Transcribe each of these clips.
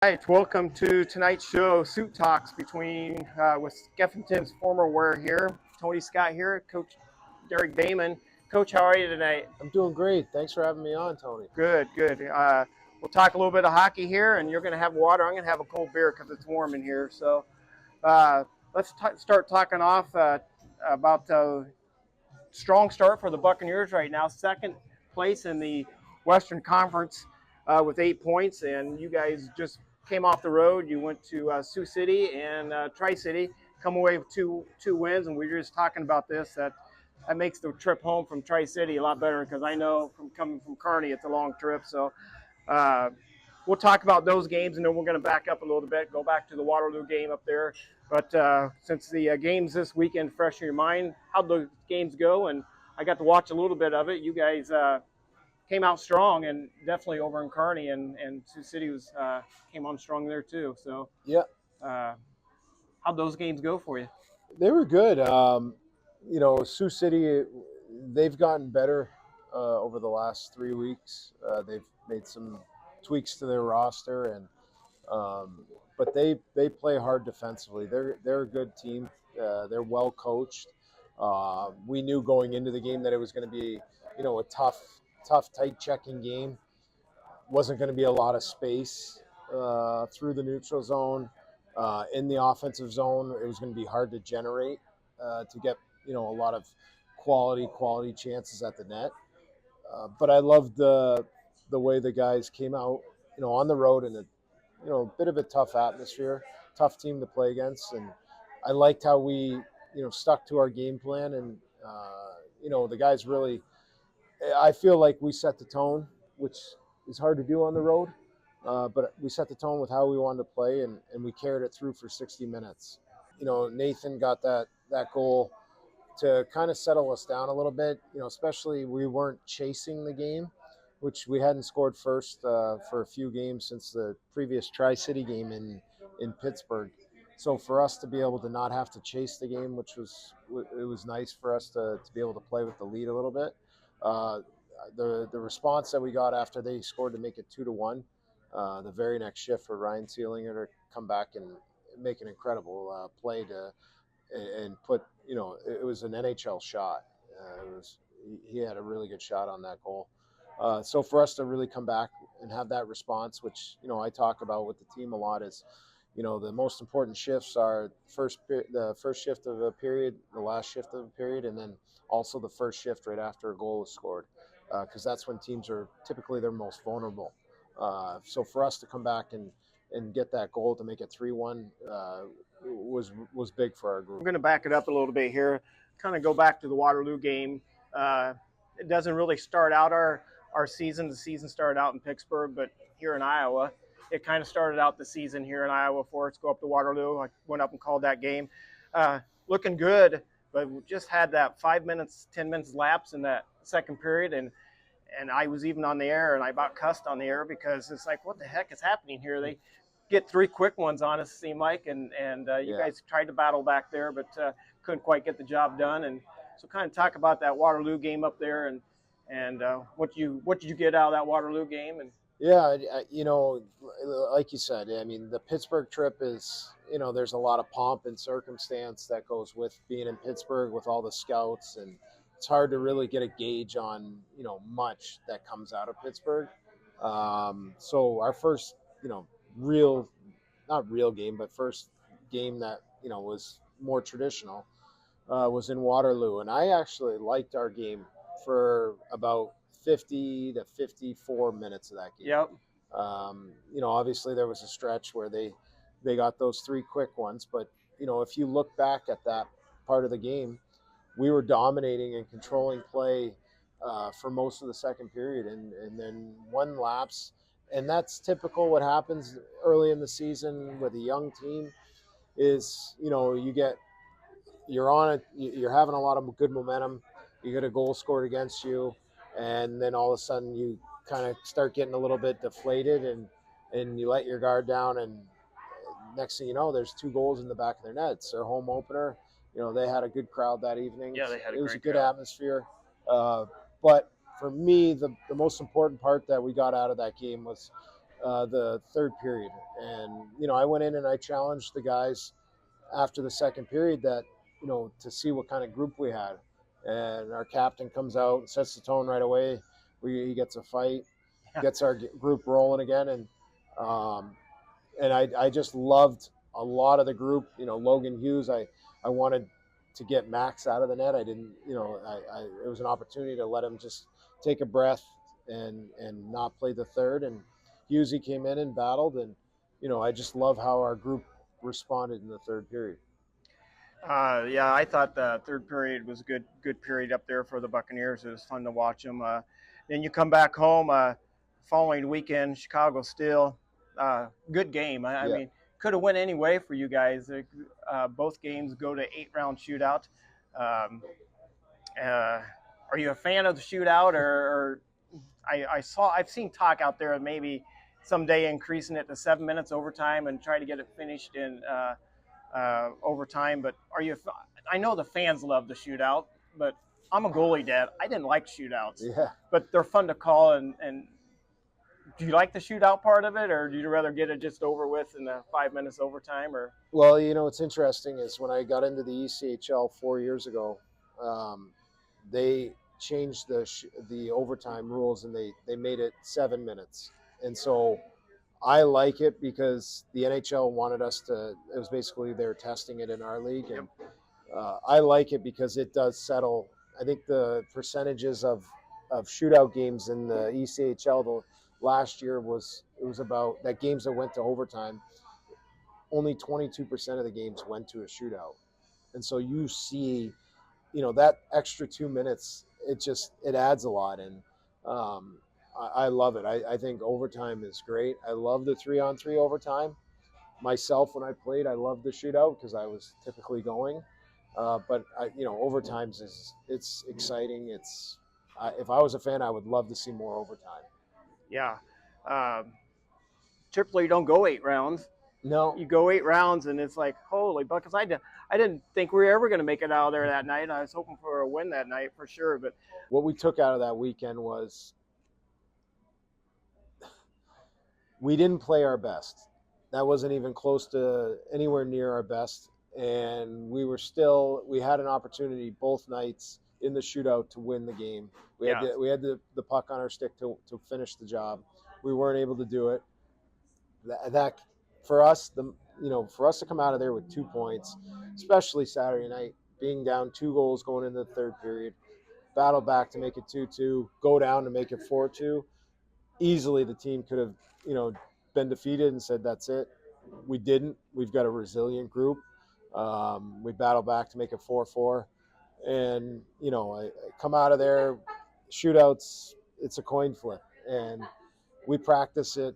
Right, welcome to tonight's show, Suit Talks with Skeffington's former wearer here, Tony Scott here, Coach Derek Damon. Coach, how are you tonight? I'm doing great. Thanks for having me on, Tony. Good, good. We'll talk a little bit of hockey here, and you're going to have water. I'm going to have a cold beer because it's warm in here. So let's start talking off about strong start for the Buccaneers right now, second place in the Western Conference with 8 points, and you guys just came off the road. You went to Sioux City and Tri-City, come away with two wins, and we were just talking about this, that makes the trip home from Tri-City a lot better, because I know from coming from Kearney, it's a long trip. So we'll talk about those games, and then we're going to back up a little bit, go back to the Waterloo game up there. But since the games this weekend fresh in your mind, how'd the games go? And I got to watch a little bit of it. You guys came out strong, and definitely over in Kearney, and Sioux City came on strong there too. So yeah, how'd those games go for you? They were good. Sioux City, they've gotten better over the last 3 weeks. They've made some tweaks to their roster, and but they play hard defensively. They're a good team. They're well coached. We knew going into the game that it was going to be, a tough, tight checking game. Wasn't going to be a lot of space through the neutral zone. In the offensive zone, it was going to be hard to generate to get, a lot of quality chances at the net. But I loved the way the guys came out, on the road in a bit of a tough atmosphere, tough team to play against. And I liked how we, stuck to our game plan. And, the guys really, I feel like we set the tone, which is hard to do on the road. But we set the tone with how we wanted to play, and we carried it through for 60 minutes. Nathan got that goal to kind of settle us down a little bit, especially we weren't chasing the game, which we hadn't scored first for a few games since the previous Tri-City game in Pittsburgh. So for us to be able to not have to chase the game, it was nice for us to be able to play with the lead a little bit. The response that we got after they scored to make it 2-1, the very next shift for Ryan Sealinger to come back and make an incredible play and put, it was an NHL shot. He had a really good shot on that goal. So for us to really come back and have that response, which, I talk about with the team a lot, is, the most important shifts are the first shift of a period, the last shift of a period, and then also the first shift right after a goal is scored, because that's when teams are typically their most vulnerable. So for us to come back and get that goal to make it 3-1 was big for our group. We're going to back it up a little bit here, kind of go back to the Waterloo game. It doesn't really start out our season. The season started out in Pittsburgh, but here in Iowa, it kind of started out the season here in Iowa for us. Go up to Waterloo. I went up and called that game. Looking good, but we just had that 5 minutes, 10 minutes lapse in that second period, and I was even on the air, and I about cussed on the air, because it's like, what the heck is happening here? They get 3 quick ones on us, it seemed like, and you guys tried to battle back there, but couldn't quite get the job done. And so kind of talk about that Waterloo game up there, and what did you get out of that Waterloo game? And yeah, like you said, I mean, the Pittsburgh trip is, there's a lot of pomp and circumstance that goes with being in Pittsburgh with all the scouts, and it's hard to really get a gauge on, much that comes out of Pittsburgh. So our first, not real game, but first game that, was more traditional, was in Waterloo. And I actually liked our game for about 50 to 54 minutes of that game. Yep. Obviously there was a stretch where they got those 3 quick ones, but, if you look back at that part of the game, we were dominating and controlling play for most of the second period, and then one lapse. And that's typical what happens early in the season with a young team is, you're having a lot of good momentum. You get a goal scored against you, and then all of a sudden you kind of start getting a little bit deflated, and you let your guard down, and next thing you know, there's 2 goals in the back of their nets. Their home opener. They had a good crowd that evening. Yeah, they had it was a good crowd. atmosphere. But for me, the most important part that we got out of that game was the third period. And, I went in and I challenged the guys after the second period that, to see what kind of group we had. And our captain comes out and sets the tone right away. He gets a fight, gets our group rolling again. And I just loved a lot of the group. Logan Hughes, I wanted to get Max out of the net. I didn't, it was an opportunity to let him just take a breath and not play the third. And Hughesy came in and battled. And, I just love how our group responded in the third period. Yeah, I thought the third period was a good period up there for the Buccaneers. It was fun to watch them. Then you come back home following weekend, Chicago still. Good game. I mean, could have went any way for you guys. Both games go to 8-round shootout. Are you a fan of the shootout, or I've seen talk out there of maybe someday increasing it to 7 minutes overtime and try to get it finished in overtime? But I know the fans love the shootout, but I'm a goalie dad. I didn't like shootouts. Yeah. But they're fun to call. And do you like the shootout part of it, or do you rather get it just over with in the 5 minutes overtime? Or well, what's interesting is when I got into the ECHL 4 years ago, they changed the overtime rules and they made it 7 minutes. And so I like it because the NHL wanted us to. It was basically they're testing it in our league, and I like it because it does settle. I think the percentages of shootout games in the ECHL last year was about that games that went to overtime. Only 22% of the games went to a shootout, and so you see, that extra 2 minutes. It adds a lot, and I love it. I think overtime is great. I love the 3-on-3 overtime. Myself, when I played, I loved the shootout because I was typically going. But overtimes it's exciting. If I was a fan, I would love to see more overtime. Yeah, typically you don't go 8 rounds. No, you go 8 rounds, and it's like holy buckets. I didn't think we were ever going to make it out of there that night. I was hoping for a win that night for sure. But what we took out of that weekend was we didn't play our best. That wasn't even close to anywhere near our best. And we had an opportunity both nights in the shootout to win the game. We had the puck on our stick to finish the job. We weren't able to do it. That for us, for us to come out of there with 2 points, especially Saturday night, being down 2 goals going into the third period, battle back to make it 2-2, go down to make it 4-2. Easily the team could have, been defeated and said, that's it. We didn't. We've got a resilient group. We battled back to make it 4-4. And, I come out of there, shootouts, it's a coin flip. And we practice it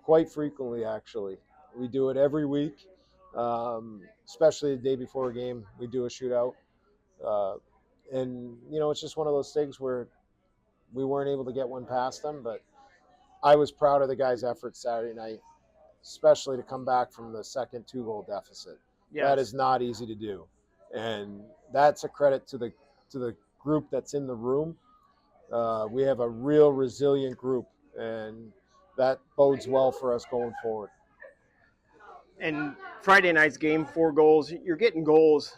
quite frequently, actually. We do it every week, especially the day before a game, we do a shootout. And, it's just one of those things where we weren't able to get one past them, but I was proud of the guys' effort Saturday night, especially to come back from the second 2-goal deficit. Yes. That is not easy to do. And that's a credit to the group that's in the room. We have a real resilient group, and that bodes well for us going forward. And Friday night's game, 4 goals. You're getting goals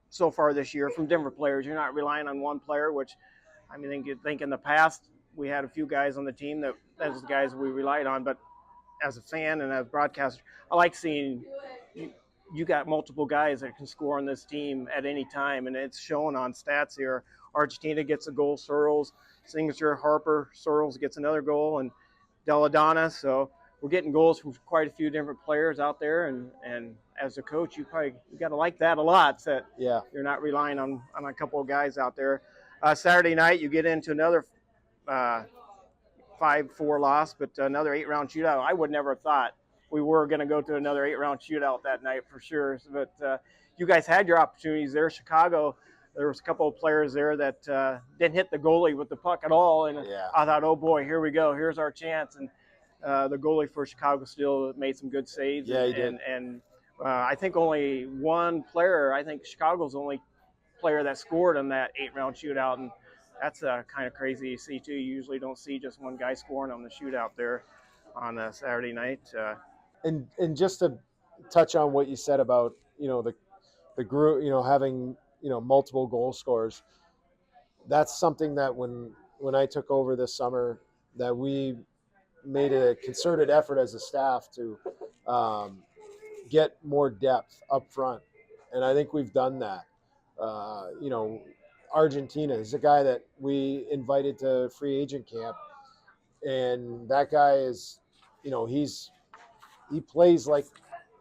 so far this year from different players. You're not relying on one player, which I mean, you think in the past we had a few guys on the team that was the guys we relied on. But as a fan and as a broadcaster, I like seeing you got multiple guys that can score on this team at any time, and it's shown on stats here. Argentina gets a goal, Searles, Signature, Harper, Searles gets another goal, and Deladonna. So we're getting goals from quite a few different players out there, and as a coach, you got to like that a lot. So yeah, you're not relying on a couple of guys out there. Saturday night, you get into another 5-4 loss, but another 8-round shootout. I would never have thought we were going to go to another 8-round shootout that night for sure. But you guys had your opportunities there. Chicago, there was a couple of players there that didn't hit the goalie with the puck at all. And I thought, oh boy, here we go. Here's our chance. And the goalie for Chicago still made some good saves. Yeah, he did. And I think only one player, I think Chicago's the only player that scored on that 8-round shootout. And that's kind of crazy to see too. You usually don't see just one guy scoring on the shootout there. on a Saturday night. And just to touch on what you said about the group, having multiple goal scorers, that's something that when I took over this summer, that we made a concerted effort as a staff to get more depth up front, and I think we've done that. Argentina is a guy that we invited to free agent camp, and that guy is, he plays like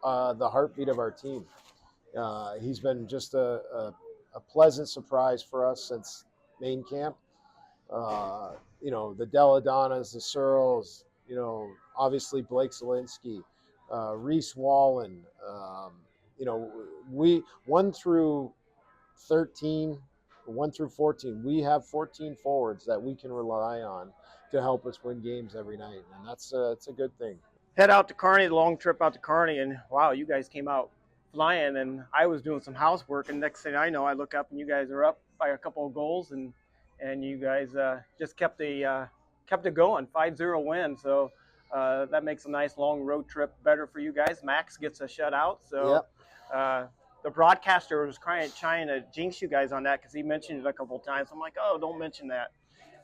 the heartbeat of our team. He's been just a pleasant surprise for us since main camp. The Deladonas, the Searles, obviously Blake Zielinski, Reese Wallen. We 1 through 13, 1 through 14, we have 14 forwards that we can rely on to help us win games every night, and it's a good thing. Head out to Kearney, the long trip out to Kearney, and wow, you guys came out flying, and I was doing some housework, and next thing I know, I look up and you guys are up by a couple of goals, and you guys just kept it going, 5-0 win. So that makes a nice long road trip better for you guys. Max gets a shutout, so Yep. The broadcaster was trying to jinx you guys on that because he mentioned it a couple of times. I'm like, oh, don't mention that.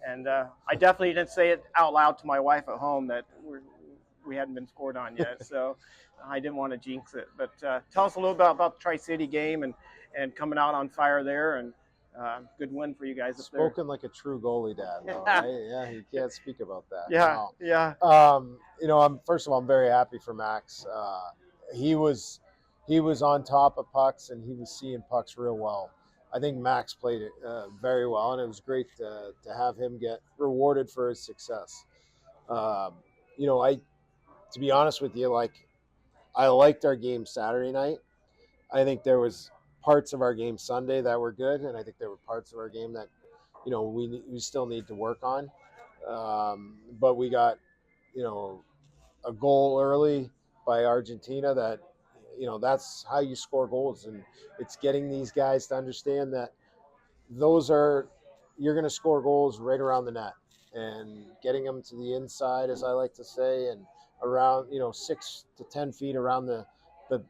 And I definitely didn't say it out loud to my wife at home that we hadn't been scored on yet. So I didn't want to jinx it. But tell us a little bit about the Tri-City game and coming out on fire there, and good win for you guys up there. Spoken like a true goalie dad, though, right? Yeah, you can't speak about that. Yeah, no. yeah. First of all, I'm very happy for Max. He was on top of pucks, and he was seeing pucks real well. I think Max played it very well, and it was great to have him get rewarded for his success. To be honest with you, I liked our game Saturday night. I think there was parts of our game Sunday that were good, and I think there were parts of our game that, we still need to work on. But we got, a goal early by Argentina that, that's how you score goals, and it's getting these guys to understand that you're going to score goals right around the net, and getting them to the inside, as I like to say, and around 6 to 10 feet around the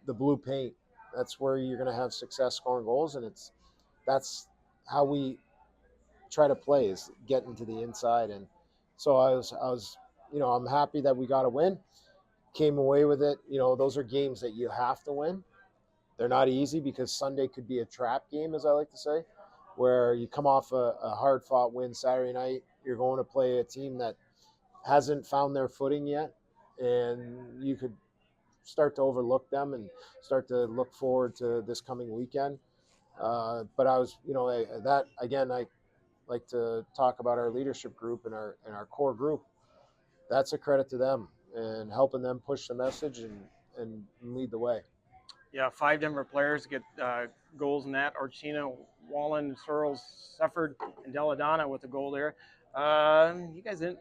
blue paint. That's where you're going to have success scoring goals, and that's how we try to play, is getting to the inside. And so I was I'm happy that we got a win, came away with it. Those are games that you have to win. They're not easy, because Sunday could be a trap game, as I like to say, where you come off a hard-fought win Saturday night. You're going to play a team that hasn't found their footing yet, and you could start to overlook them and start to look forward to this coming weekend. But I was, that again, I like to talk about our leadership group and our core group. That's a credit to them, and helping them push the message and lead the way. Yeah, 5 Denver players get goals in that. Argentina, Wallen, Searles, Sefford, and Deladonna with a goal there. You guys didn't.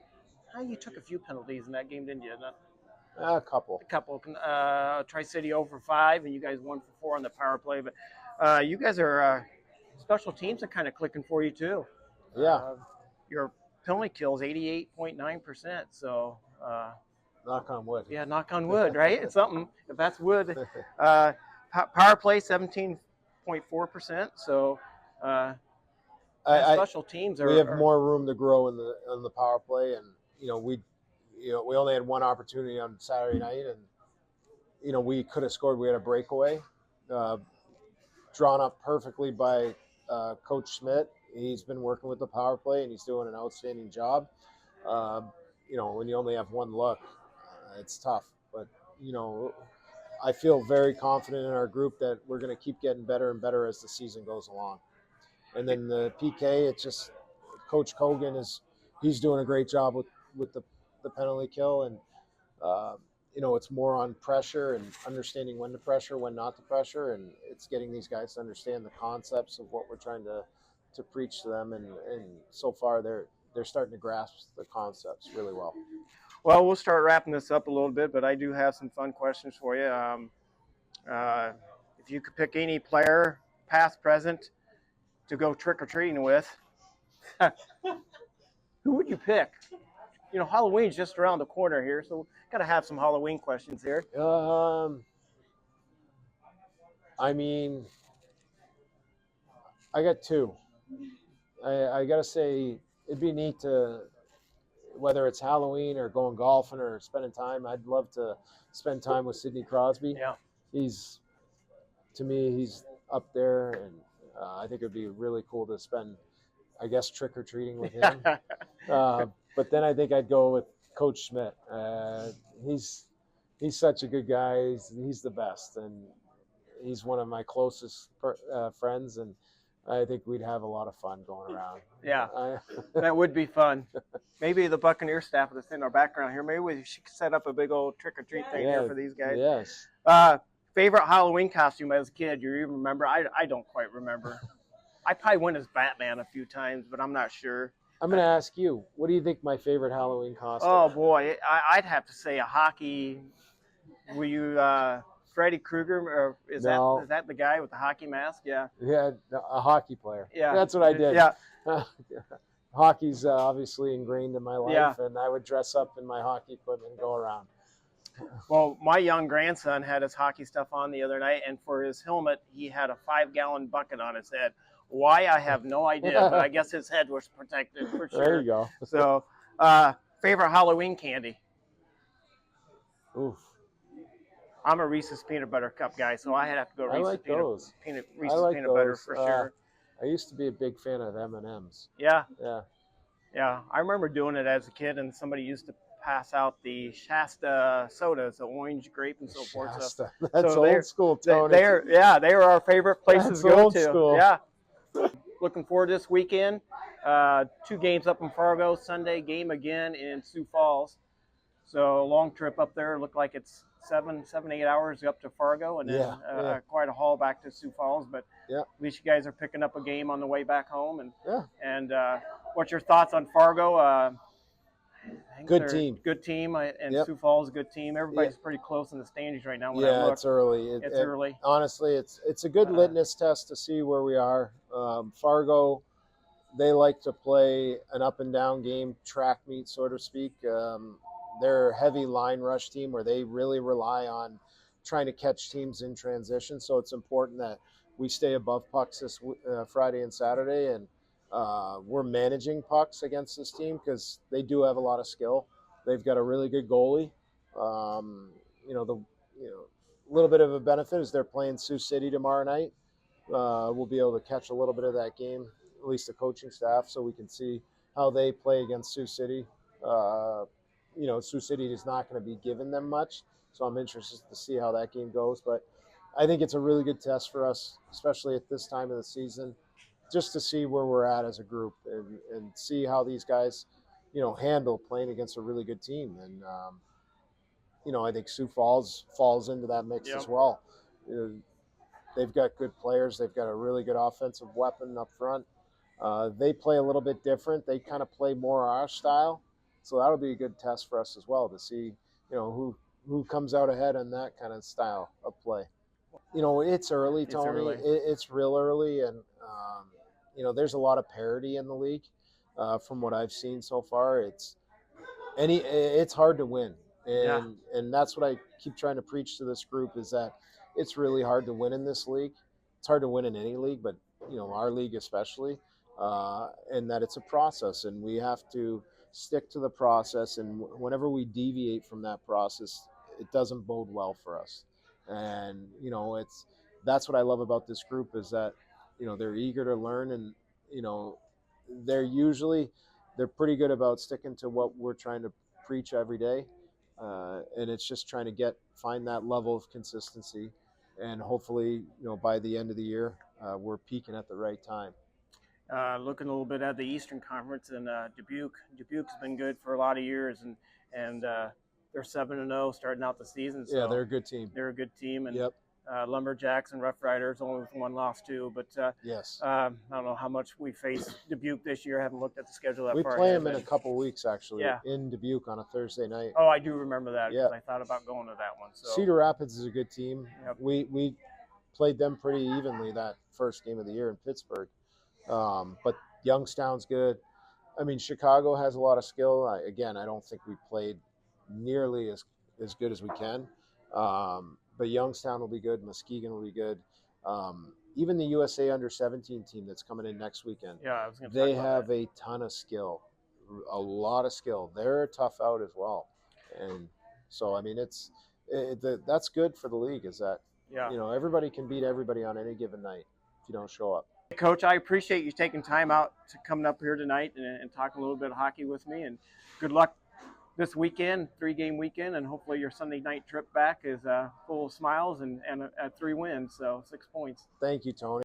You took a few penalties in that game, didn't you? A couple. Tri-City 0 for 5, and you guys 1 for 4 on the power play. But you guys are special teams are kind of clicking for you too. Yeah. Your penalty kills 88.9%. So. Knock on wood. Yeah, knock on wood, right? It's something. If that's wood. Power play 17.4%. So special teams are. We have more room to grow in the power play, and we only had one opportunity on Saturday night, and we could have scored. We had a breakaway, drawn up perfectly by Coach Schmidt. He's been working with the power play, and he's doing an outstanding job. When you only have one look, it's tough. But, I feel very confident in our group that we're going to keep getting better and better as the season goes along. And then the PK, it's just Coach Kogan he's doing a great job with the penalty kill. And, it's more on pressure and understanding when to pressure, when not to pressure. And it's getting these guys to understand the concepts of what we're trying to preach to them. And so far they're starting to grasp the concepts really well. Well, we'll start wrapping this up a little bit, but I do have some fun questions for you. If you could pick any player, past, present, to go trick-or-treating with, who would you pick? Halloween's just around the corner here, so got to have some Halloween questions here. I mean, I got two. I got to say, it'd be neat to, whether it's Halloween or going golfing or spending time, I'd love to spend time with Sidney Crosby. Yeah. To me, he's up there, and I think it'd be really cool to spend, I guess, trick-or-treating with him. But then I think I'd go with Coach Schmidt. He's such a good guy. He's the best, and he's one of my closest friends, and I think we'd have a lot of fun going around. Yeah, that would be fun. Maybe the Buccaneer staff that's in our background here, maybe we should set up a big old trick-or-treat thing here for these guys. Yes. Favorite Halloween costume as a kid? You even remember? I don't quite remember. I probably went as Batman a few times, but I'm not sure. I'm going to ask you, what do you think my favorite Halloween costume? Oh, boy. I'd have to say a hockey. Were you Freddy Krueger? Or is that the guy with the hockey mask? Yeah. Yeah, a hockey player. Yeah. That's what I did. Yeah. Hockey's obviously ingrained in my life, Yeah. and I would dress up in my hockey equipment and go around. Well, my young grandson had his hockey stuff on the other night, and for his helmet, he had a 5-gallon bucket on his head. Why, I have no idea, but I guess his head was protected for sure. There you go. So, favorite Halloween candy? Oof. I'm a Reese's Peanut Butter Cup guy, so I have to go Reese's Reese's Peanut Butter for sure. I used to be a big fan of M&Ms. Yeah. Yeah. Yeah, I remember doing it as a kid, and somebody used to pass out the Shasta sodas, the orange grape and so forth. Shasta. That's old school, Tony. They were our favorite places to go to. School. Yeah. Looking forward to this weekend. 2 games up in Fargo, Sunday game again in Sioux Falls. So a long trip up there. Looked like it's 8 hours up to Fargo, and then quite a haul back to Sioux Falls. But at least you guys are picking up a game on the way back home. And what's your thoughts on Fargo? Good team. Good team, and Sioux Falls, good team. Everybody's pretty close in the standings right now. It's early. It's early. Honestly, it's a good litmus test to see where we are. Fargo, they like to play an up and down game, track meet, so to speak. They're a heavy line rush team where they really rely on trying to catch teams in transition. So it's important that we stay above pucks this Friday and Saturday, and we're managing pucks against this team because they do have a lot of skill. They've got a really good goalie. A little bit of a benefit is they're playing Sioux City tomorrow night. We'll be able to catch a little bit of that game, at least the coaching staff, so we can see how they play against Sioux City. Sioux City is not going to be giving them much, so I'm interested to see how that game goes. But I think it's a really good test for us, especially at this time of the season, just to see where we're at as a group and see how these guys, handle playing against a really good team. And, I think Sioux Falls falls into that mix as well. They've got good players. They've got a really good offensive weapon up front. They play a little bit different. They kind of play more our style. So that'll be a good test for us as well to see, who comes out ahead in that kind of style of play. It's early, Tony. It's real early, and there's a lot of parity in the league. From what I've seen so far, it's hard to win, and that's what I keep trying to preach to this group is that it's really hard to win in this league. It's hard to win in any league, but our league especially, and that it's a process, and we have to stick to the process. And whenever we deviate from that process, it doesn't bode well for us. And that's what I love about this group is that they're eager to learn, and they're pretty good about sticking to what we're trying to preach every day, and it's just trying to find that level of consistency, and hopefully by the end of the year we're peaking at the right time. Looking a little bit at the Eastern Conference, and Dubuque. Dubuque's been good for a lot of years, and they're 7-0 starting out the season. So they're a good team. They're a good team, and Lumberjacks and Rough Riders only with 1 loss too. But I don't know how much we face Dubuque this year. I haven't looked at the schedule that far. We play them in a couple weeks actually. In Dubuque on a Thursday night. Oh, I do remember that because I thought about going to that one. So Cedar Rapids is a good team. Yep. We played them pretty evenly that first game of the year in Pittsburgh. But Youngstown's good. I mean, Chicago has a lot of skill. Again, I don't think we played nearly as good as we can. But Youngstown will be good. Muskegon will be good. Even the USA under-17 team that's coming in next weekend, Yeah, I was going to they talk about have that. a ton of skill, a lot of skill. They're a tough out as well. And so, I mean, that's good for the league, is that, Yeah. everybody can beat everybody on any given night if you don't show up. Coach, I appreciate you taking time out to coming up here tonight and talking a little bit of hockey with me. And good luck this weekend, 3-game weekend, and hopefully your Sunday night trip back is full of smiles and 3 wins, so 6 points. Thank you, Tony.